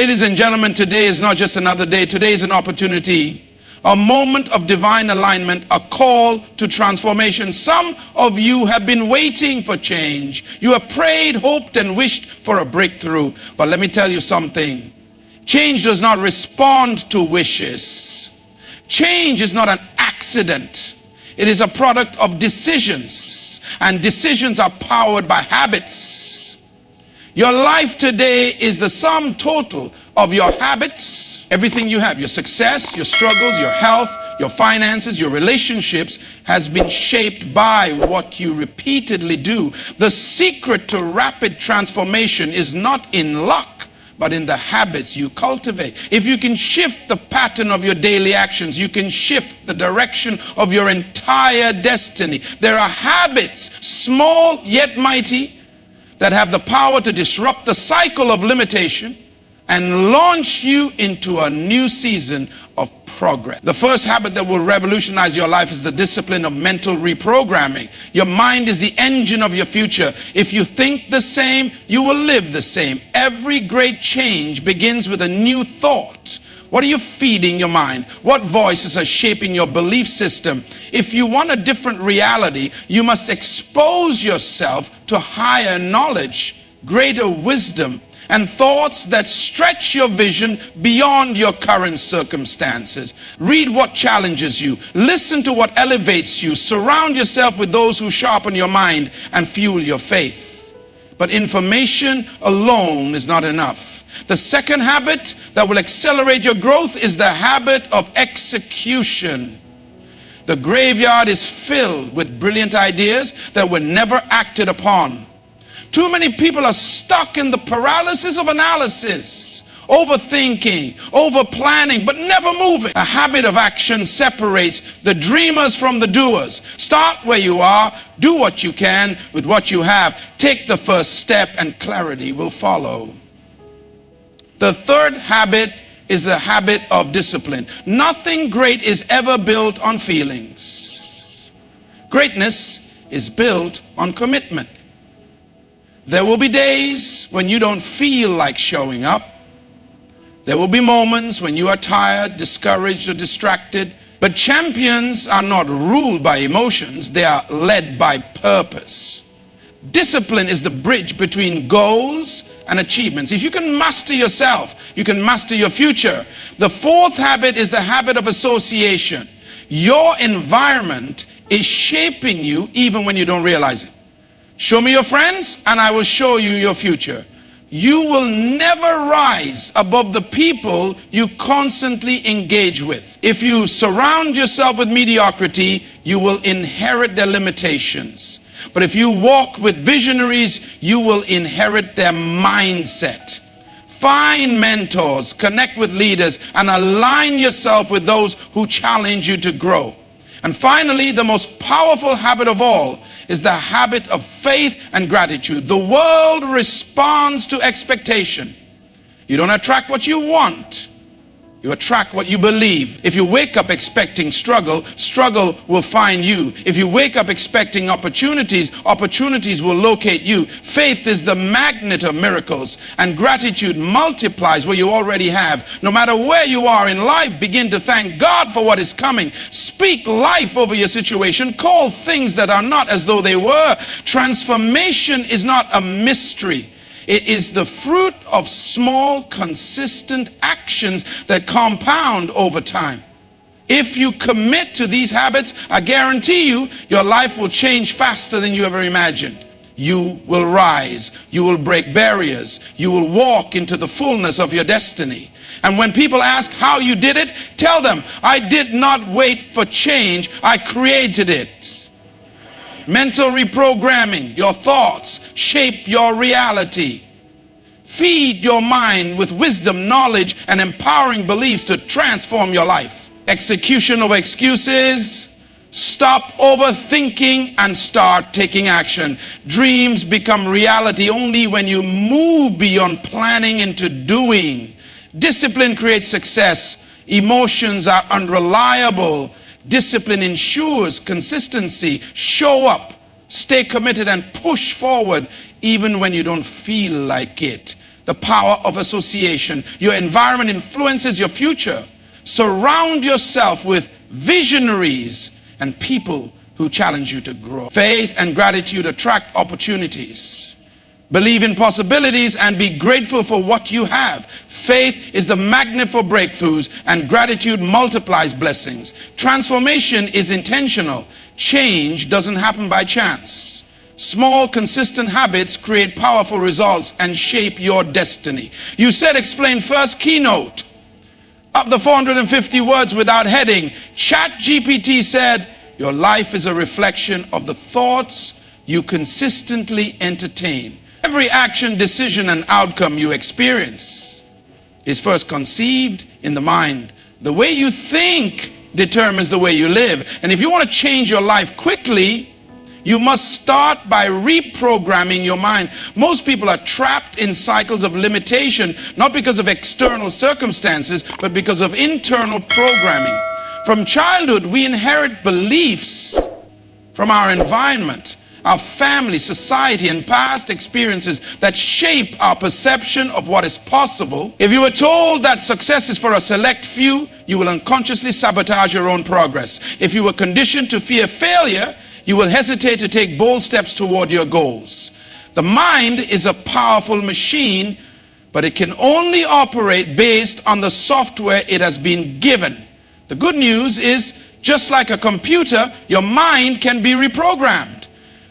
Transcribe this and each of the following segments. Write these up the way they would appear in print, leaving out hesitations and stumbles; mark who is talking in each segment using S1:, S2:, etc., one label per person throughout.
S1: Ladies and gentlemen, today is not just another day. Today is an opportunity, a moment of divine alignment, a call to transformation. Some of you have been waiting for change. You have prayed, hoped, and wished for a breakthrough. But let me tell you something. Change does not respond to wishes. Change is not an accident. It is a product of decisions. And decisions are powered by habits. Your life today is the sum total of your habits, everything you have, your success, your struggles, your health, your finances, your relationships has been shaped by what you repeatedly do. The secret to rapid transformation is not in luck, but in the habits you cultivate. If you can shift the pattern of your daily actions, you can shift the direction of your entire destiny. There are habits, small yet mighty, that have the power to disrupt the cycle of limitation and launch you into a new season of progress. The first habit that will revolutionize your life is the discipline of mental reprogramming. Your mind is the engine of your future. If you think the same, you will live the same. Every great change begins with a new thought. What are you feeding your mind? What voices are shaping your belief system? If you want a different reality, you must expose yourself to higher knowledge, greater wisdom, and thoughts that stretch your vision beyond your current circumstances. Read what challenges you. Listen to what elevates you. Surround yourself with those who sharpen your mind and fuel your faith. But information alone is not enough. The second habit that will accelerate your growth is the habit of execution. The graveyard is filled with brilliant ideas that were never acted upon. Too many people are stuck in the paralysis of analysis, overthinking, over-planning, but never moving. A habit of action separates the dreamers from the doers. Start where you are, do what you can with what you have. Take the first step and clarity will follow. The third habit is the habit of discipline. Nothing great is ever built on feelings. Greatness is built on commitment. There will be days when you don't feel like showing up. There will be moments when you are tired, discouraged, or distracted. But champions are not ruled by emotions. They are led by purpose. Discipline is the bridge between goals and achievements. If you can master yourself, you can master your future. The fourth habit is the habit of association. Your environment is shaping you even when you don't realize it. Show me your friends and I will show you your future. You will never rise above the people you constantly engage with. If you surround yourself with mediocrity, you will inherit their limitations. But if you walk with visionaries, you will inherit their mindset. Find mentors, connect with leaders, and align yourself with those who challenge you to grow. And finally, the most powerful habit of all is the habit of faith and gratitude. The world responds to expectation. You don't attract what you want. You attract what you believe. If you wake up expecting struggle, struggle will find you. If you wake up expecting opportunities, opportunities will locate you. Faith is the magnet of miracles, and gratitude multiplies what you already have. No matter where you are in life, begin to thank God for what is coming. Speak life over your situation. Call things that are not as though they were. Transformation is not a mystery. It is the fruit of small, consistent actions that compound over time. If you commit to these habits, I guarantee you, your life will change faster than you ever imagined. You will rise. You will break barriers. You will walk into the fullness of your destiny. And when people ask how you did it, tell them, I did not wait for change. I created it. Mental reprogramming. Your thoughts shape your reality. Feed your mind with wisdom, knowledge, and empowering beliefs to transform your life. Execution of excuses. Stop overthinking and start taking action. Dreams become reality only when you move beyond planning into doing. Discipline creates success. Emotions are unreliable. Discipline ensures consistency. Show up, stay committed, and push forward even when you don't feel like it. the power of association. Your environment influences your future. Surround yourself with visionaries and people who challenge you to grow. Faith and gratitude attract opportunities. Believe in possibilities and be grateful for what you have. Faith is the magnet for breakthroughs, and gratitude multiplies blessings. Transformation is intentional. Change doesn't happen by chance. Small, consistent habits create powerful results and shape your destiny. You said explain first. Keynote. Up the 450 words without heading. ChatGPT said, your life is a reflection of the thoughts you consistently entertain. Every action, decision, and outcome you experience is first conceived in the mind. The way you think determines the way you live. And if you want to change your life quickly, you must start by reprogramming your mind. Most people are trapped in cycles of limitation, not because of external circumstances, but because of internal programming. From childhood, we inherit beliefs from our environment, our family, society, and past experiences that shape our perception of what is possible. If you were told that success is for a select few, you will unconsciously sabotage your own progress. If you were conditioned to fear failure, you will hesitate to take bold steps toward your goals. The mind is a powerful machine, but it can only operate based on the software it has been given. The good news is, just like a computer, your mind can be reprogrammed.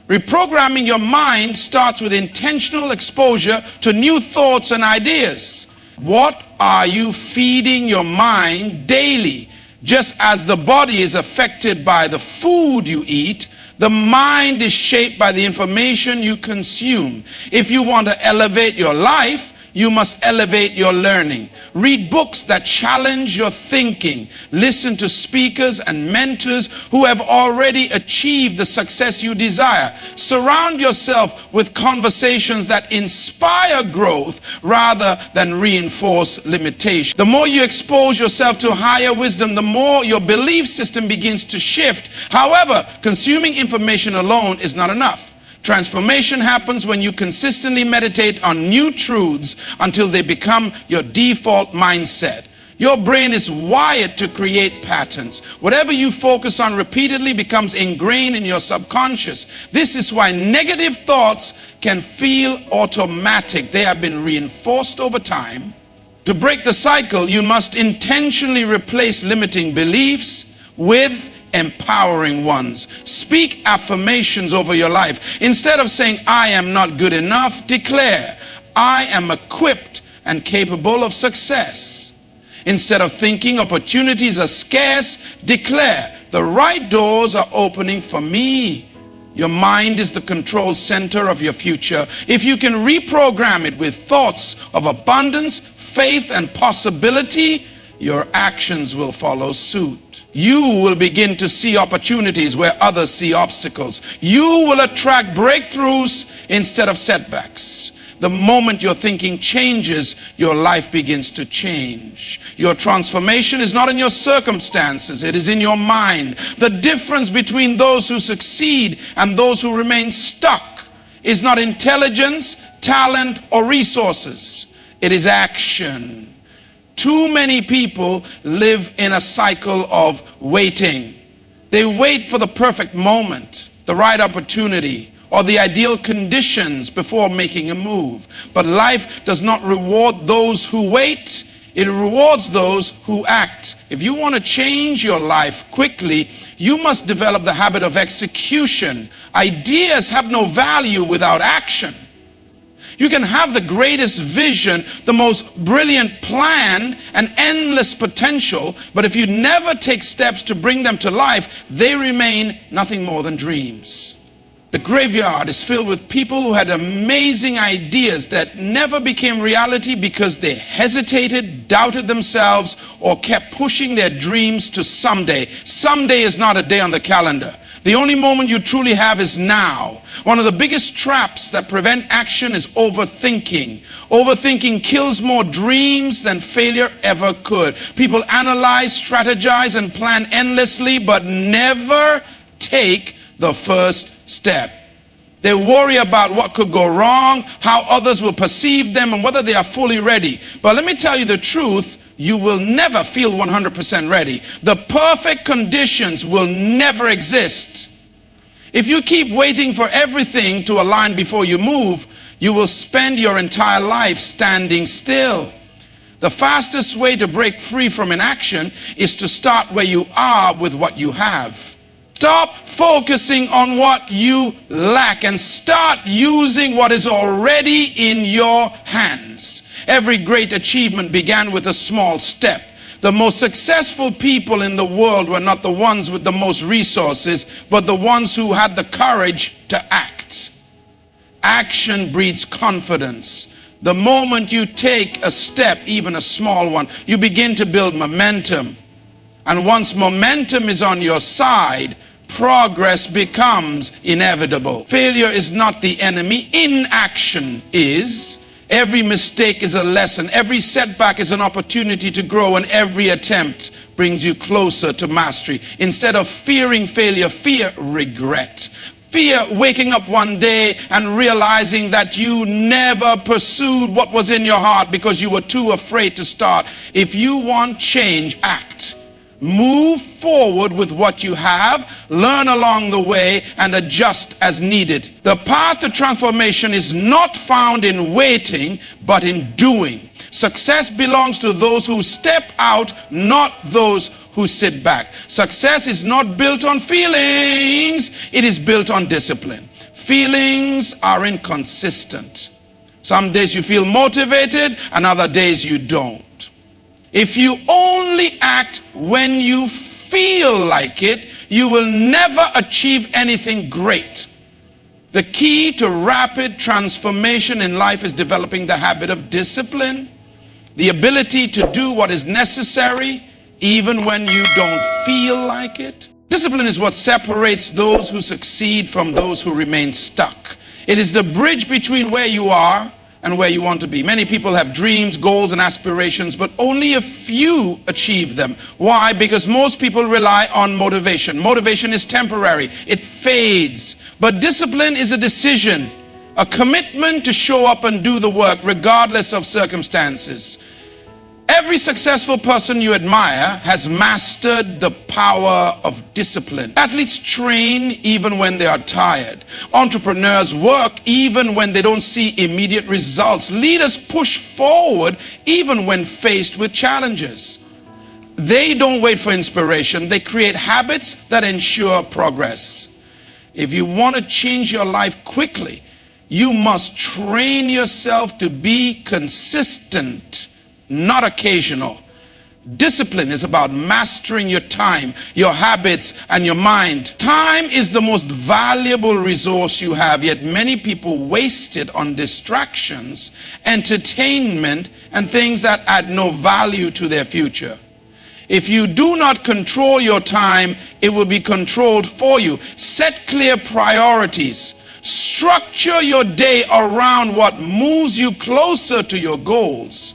S1: Reprogramming your mind starts with intentional exposure to new thoughts and ideas. What are you feeding your mind daily? Just as the body is affected by the food you eat, the mind is shaped by the information you consume. If you want to elevate your life, you must elevate your learning. Read books that challenge your thinking. Listen to speakers and mentors who have already achieved the success you desire. Surround yourself with conversations that inspire growth rather than reinforce limitation. The more you expose yourself to higher wisdom, the more your belief system begins to shift. However, consuming information alone is not enough. Transformation happens when you consistently meditate on new truths until they become your default mindset. Your brain is wired to create patterns. Whatever you focus on repeatedly becomes ingrained in your subconscious. This is why negative thoughts can feel automatic. They have been reinforced over time. To break the cycle, you must intentionally replace limiting beliefs with empowering ones. Speak affirmations over your life. Instead of saying, I am not good enough, declare, I am equipped and capable of success. Instead of thinking opportunities are scarce, declare, the right doors are opening for me. Your mind is the control center of your future. If you can reprogram it with thoughts of abundance, faith, and possibility, your actions will follow suit. You will begin to see opportunities where others see obstacles. You will attract breakthroughs instead of setbacks. The moment your thinking changes, your life begins to change. Your transformation is not in your circumstances, it is in your mind. The difference between those who succeed and those who remain stuck is not intelligence, talent, or resources. It is action. Too many people live in a cycle of waiting. They wait for the perfect moment, the right opportunity, or the ideal conditions before making a move. But life does not reward those who wait. It rewards those who act. If you want to change your life quickly, you must develop the habit of execution. Ideas have no value without action. You can have the greatest vision, the most brilliant plan, and endless potential, but if you never take steps to bring them to life, they remain nothing more than dreams. The graveyard is filled with people who had amazing ideas that never became reality because they hesitated, doubted themselves, or kept pushing their dreams to someday. Someday is not a day on the calendar. The only moment you truly have is now. One of the biggest traps that prevent action is overthinking. Overthinking kills more dreams than failure ever could. People analyze, strategize, and plan endlessly, but never take the first step. They worry about what could go wrong, how others will perceive them, and whether they are fully ready. But let me tell you the truth, you will never feel 100% ready. The perfect conditions will never exist. If you keep waiting for everything to align before you move, you will spend your entire life standing still. The fastest way to break free from inaction is to start where you are with what you have. Stop focusing on what you lack and start using what is already in your hands. Every great achievement began with a small step. The most successful people in the world were not the ones with the most resources, but the ones who had the courage to act. Action breeds confidence. The moment you take a step, even a small one, you begin to build momentum. And once momentum is on your side, progress becomes inevitable. Failure is not the enemy. Inaction is. Every mistake is a lesson. Every setback is an opportunity to grow, and every attempt brings you closer to mastery. Instead of fearing failure, fear regret. Fear waking up one day and realizing that you never pursued what was in your heart because you were too afraid to start. If you want change, act. Move forward with what you have, learn along the way, and adjust as needed. The path to transformation is not found in waiting, but in doing. Success belongs to those who step out, not those who sit back. Success is not built on feelings, it is built on discipline. Feelings are inconsistent. Some days you feel motivated, and other days you don't. If you only act when you feel like it, you will never achieve anything great. The key to rapid transformation in life is developing the habit of discipline, the ability to do what is necessary even when you don't feel like it. Discipline is what separates those who succeed from those who remain stuck. It is the bridge between where you are and where you want to be. Many people have dreams, goals, and aspirations, but only a few achieve them. Why? Because most people rely on motivation. Motivation is temporary. It fades. But discipline is a decision, a commitment to show up and do the work regardless of circumstances. Every successful person you admire has mastered the power of discipline. Athletes train even when they are tired. Entrepreneurs work even when they don't see immediate results. Leaders push forward even when faced with challenges. They don't wait for inspiration. They create habits that ensure progress. If you want to change your life quickly, you must train yourself to be consistent, not occasional. Discipline is about mastering your time, your habits, and your mind. Time is the most valuable resource you have, yet many people waste it on distractions, entertainment, and things that add no value to their future. If you do not control your time, it will be controlled for you. Set clear priorities. Structure your day around what moves you closer to your goals.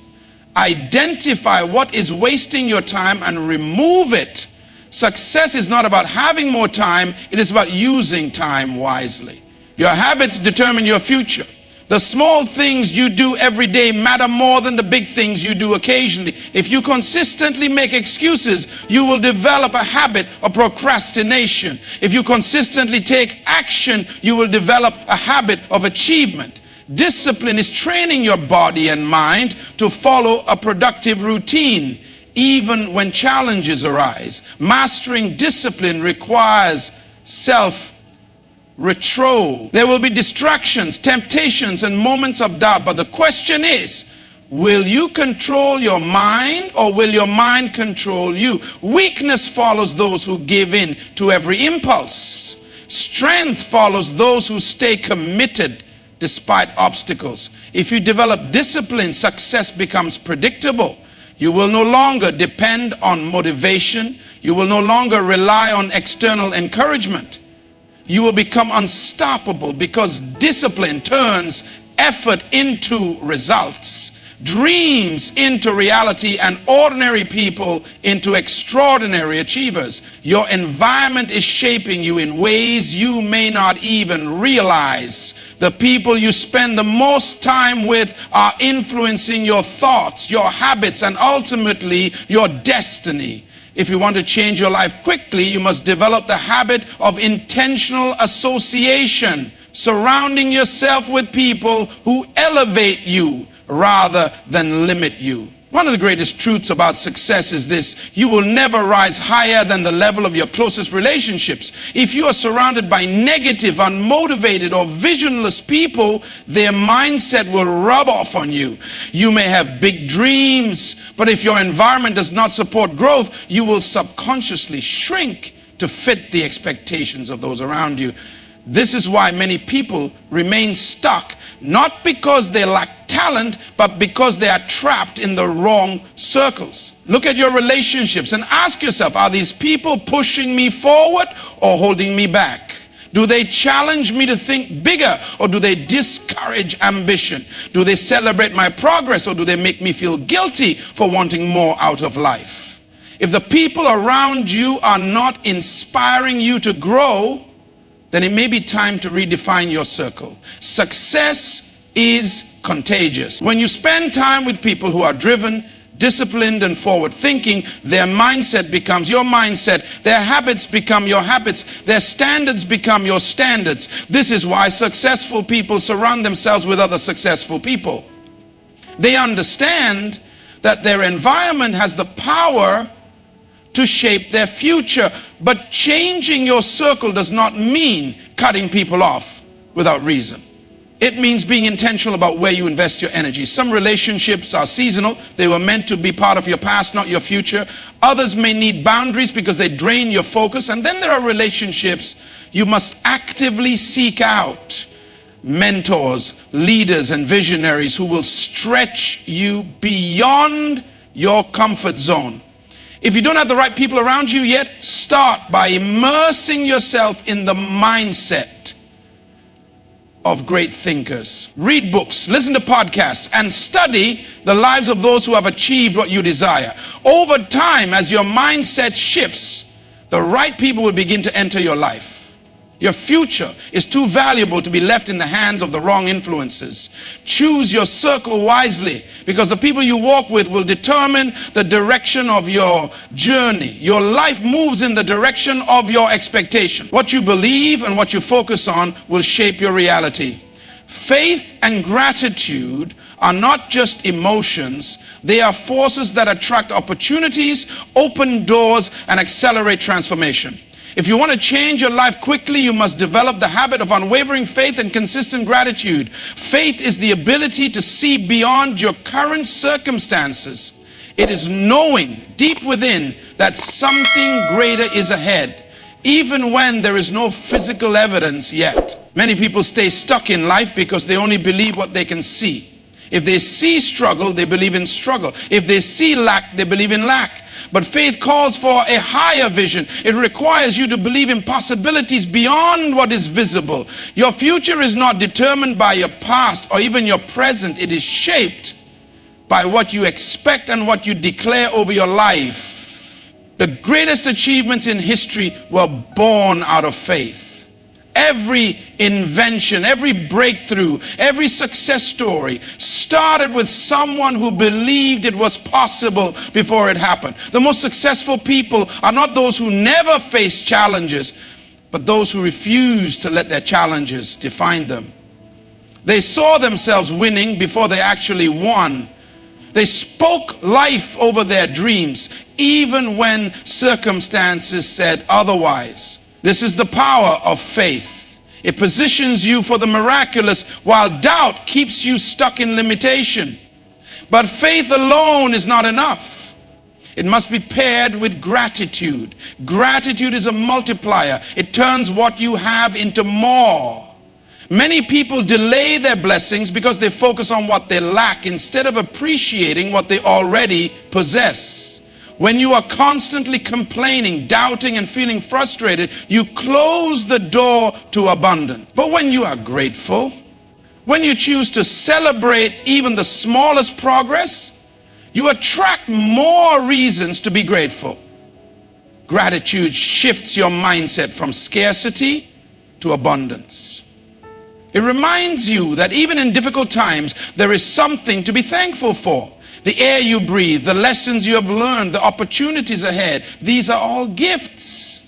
S1: Identify what is wasting your time and remove it. Success is not about having more time, it is about using time wisely. Your habits determine your future. The small things you do every day matter more than the big things you do occasionally. If you consistently make excuses, you will develop a habit of procrastination. If you consistently take action, you will develop a habit of achievement. Discipline is training your body and mind to follow a productive routine, even when challenges arise. Mastering discipline requires self-control. There will be distractions, temptations, and moments of doubt, but the question is, will you control your mind or will your mind control you? Weakness follows those who give in to every impulse. Strength follows those who stay committed despite obstacles. If you develop discipline, success becomes predictable. You will no longer depend on motivation. You will no longer rely on external encouragement. You will become unstoppable because discipline turns effort into results. dreams into reality and ordinary people into extraordinary achievers. Your environment is shaping you in ways you may not even realize. The people you spend the most time with are influencing your thoughts, your habits, and ultimately your destiny. If you want to change your life quickly, you must develop the habit of intentional association, surrounding yourself with people who elevate you rather than limit you. One of the greatest truths about success is this: you will never rise higher than the level of your closest relationships. If you are surrounded by negative, unmotivated, or visionless people, their mindset will rub off on you. You may have big dreams, but if your environment does not support growth, you will subconsciously shrink to fit the expectations of those around you. This is why many people remain stuck, not because they lack talent, but because they are trapped in the wrong circles. Look at your relationships and ask yourself, are these people pushing me forward or holding me back? Do they challenge me to think bigger, or do they discourage ambition? Do they celebrate my progress, or do they make me feel guilty for wanting more out of life? If the people around you are not inspiring you to grow, then it may be time to redefine your circle. Success is contagious. When you spend time with people who are driven, disciplined, and forward-thinking, their mindset becomes your mindset. Their habits become your habits. Their standards become your standards. This is why successful people surround themselves with other successful people. They understand that their environment has the power to shape their future. But changing your circle does not mean cutting people off without reason. It means being intentional about where you invest your energy. Some relationships are seasonal. They were meant to be part of your past, not your future. Others may need boundaries because they drain your focus. And then there are relationships you must actively seek out. Mentors, leaders, and visionaries who will stretch you beyond your comfort zone. If you don't have the right people around you yet, start by immersing yourself in the mindset of great thinkers. Read books, listen to podcasts, and study the lives of those who have achieved what you desire. Over time, as your mindset shifts, the right people will begin to enter your life. Your future is too valuable to be left in the hands of the wrong influences. Choose your circle wisely, because the people you walk with will determine the direction of your journey. Your life moves in the direction of your expectation. What you believe and what you focus on will shape your reality. Faith and gratitude are not just emotions. They are forces that attract opportunities, open doors, and accelerate transformation. If you want to change your life quickly, you must develop the habit of unwavering faith and consistent gratitude. Faith is the ability to see beyond your current circumstances. It is knowing deep within that something greater is ahead, even when there is no physical evidence yet. Many people stay stuck in life because they only believe what they can see. If they see struggle, they believe in struggle. If they see lack, they believe in lack. But faith calls for a higher vision. It requires you to believe in possibilities beyond what is visible. Your future is not determined by your past or even your present. It is shaped by what you expect and what you declare over your life. The greatest achievements in history were born out of faith. Every invention, every breakthrough, every success story started with someone who believed it was possible before it happened. The most successful people are not those who never face challenges, but those who refuse to let their challenges define them. They saw themselves winning before they actually won. They spoke life over their dreams, even when circumstances said otherwise. This is the power of faith. It positions you for the miraculous, while doubt keeps you stuck in limitation. But faith alone is not enough. It must be paired with gratitude. Gratitude is a multiplier. It turns what you have into more. Many people delay their blessings because they focus on what they lack instead of appreciating what they already possess. When you are constantly complaining, doubting, and feeling frustrated, you close the door to abundance. But when you are grateful, When you choose to celebrate even the smallest progress, you attract more reasons to be grateful. Gratitude shifts your mindset from scarcity to abundance. It reminds you that even in difficult times, there is something to be thankful for. The air you breathe, the lessons you have learned, the opportunities ahead, these are all gifts.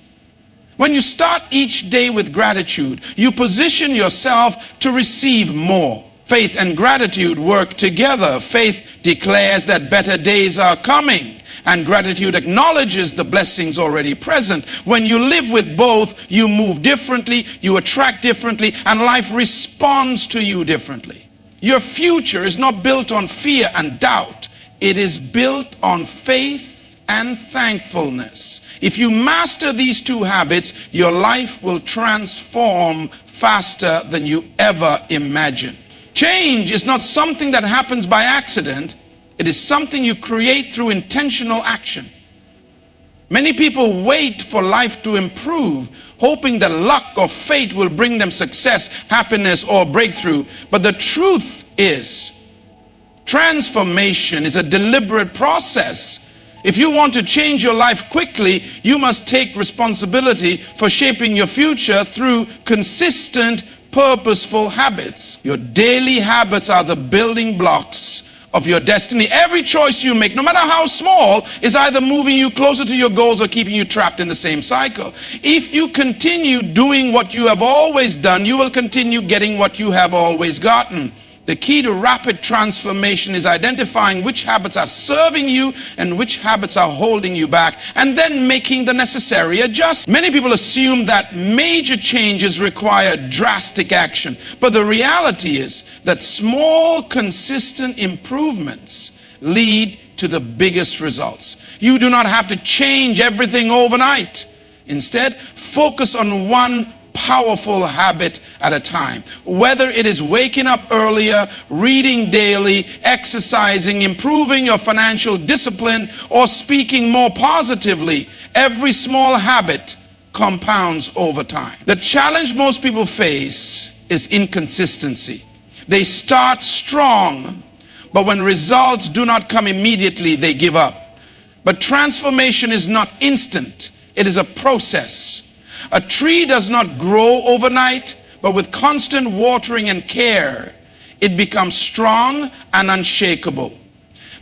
S1: When you start each day with gratitude, you position yourself to receive more. Faith and gratitude work together. Faith declares that better days are coming, and gratitude acknowledges the blessings already present. When you live with both, you move differently, you attract differently, and life responds to you differently. Your future is not built on fear and doubt. It is built on faith and thankfulness. If you master these two habits, your life will transform faster than you ever imagined. Change is not something that happens by accident. It is something you create through intentional action. Many people wait for life to improve, hoping that luck or fate will bring them success, happiness, or breakthrough. But the truth is, transformation is a deliberate process. If you want to change your life quickly, you must take responsibility for shaping your future through consistent, purposeful habits. Your daily habits are the building blocks of your destiny. Every choice you make, no matter how small, is either moving you closer to your goals or keeping you trapped in the same cycle. If you continue doing what you have always done, you will continue getting what you have always gotten. The key to rapid transformation is identifying which habits are serving you and which habits are holding you back, and then making the necessary adjustments. Many people assume that major changes require drastic action, but the reality is that small, consistent improvements lead to the biggest results. You do not have to change everything overnight. Instead, focus on one powerful habit at a time. Whether it is waking up earlier, reading daily, exercising, improving your financial discipline, or speaking more positively, every small habit compounds over time. The challenge most people face is inconsistency. They start strong, but when results do not come immediately, they give up. But transformation is not instant. It is a process. A tree does not grow overnight, but with constant watering and care, it becomes strong and unshakable.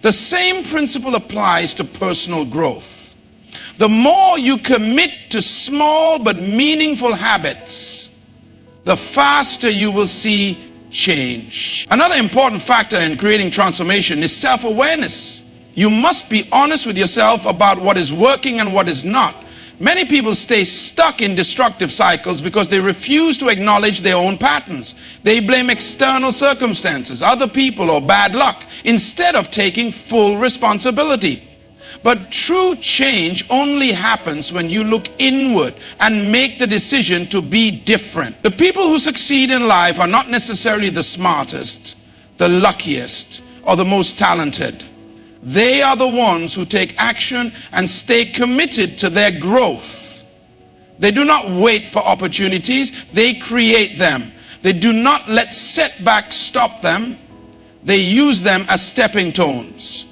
S1: The same principle applies to personal growth. The more you commit to small but meaningful habits, the faster you will see change. Another important factor in creating transformation is self-awareness. You must be honest with yourself about what is working and what is not. Many people stay stuck in destructive cycles because they refuse to acknowledge their own patterns. They blame external circumstances, other people, or bad luck, instead of taking full responsibility. But true change only happens when you look inward and make the decision to be different. The people who succeed in life are not necessarily the smartest, the luckiest, or the most talented. They are the ones who take action and stay committed to their growth. They do not wait for opportunities, they create them. They do not let setbacks stop them. They use them as stepping stones.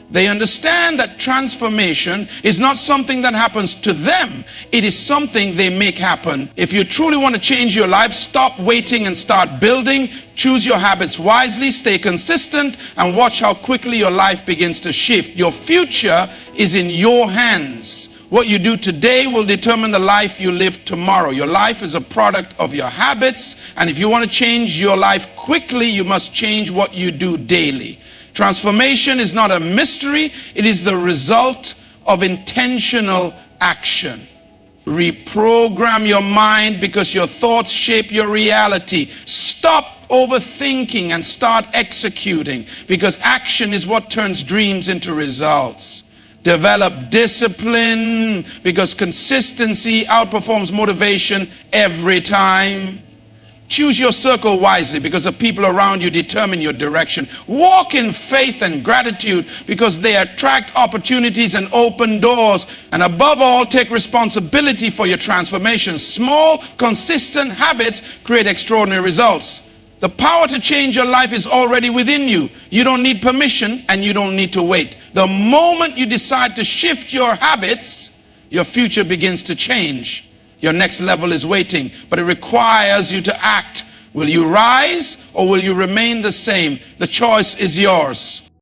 S1: They understand that transformation is not something that happens to them. It is something they make happen. If you truly want to change your life, stop waiting and start building. Choose your habits wisely, stay consistent, and watch how quickly your life begins to shift. Your future is in your hands. What you do today will determine the life you live tomorrow. Your life is a product of your habits, and if you want to change your life quickly, you must change what you do daily. Transformation is not a mystery. It is the result of intentional action. Reprogram your mind because your thoughts shape your reality. Stop overthinking and start executing, because action is what turns dreams into results. Develop discipline because consistency outperforms motivation every time. Choose your circle wisely because the people around you determine your direction. Walk in faith and gratitude because they attract opportunities and open doors. And above all, take responsibility for your transformation. Small, consistent habits create extraordinary results. The power to change your life is already within you. You don't need permission and you don't need to wait. The moment you decide to shift your habits, your future begins to change. Your next level is waiting, but it requires you to act. Will you rise or will you remain the same? The choice is yours.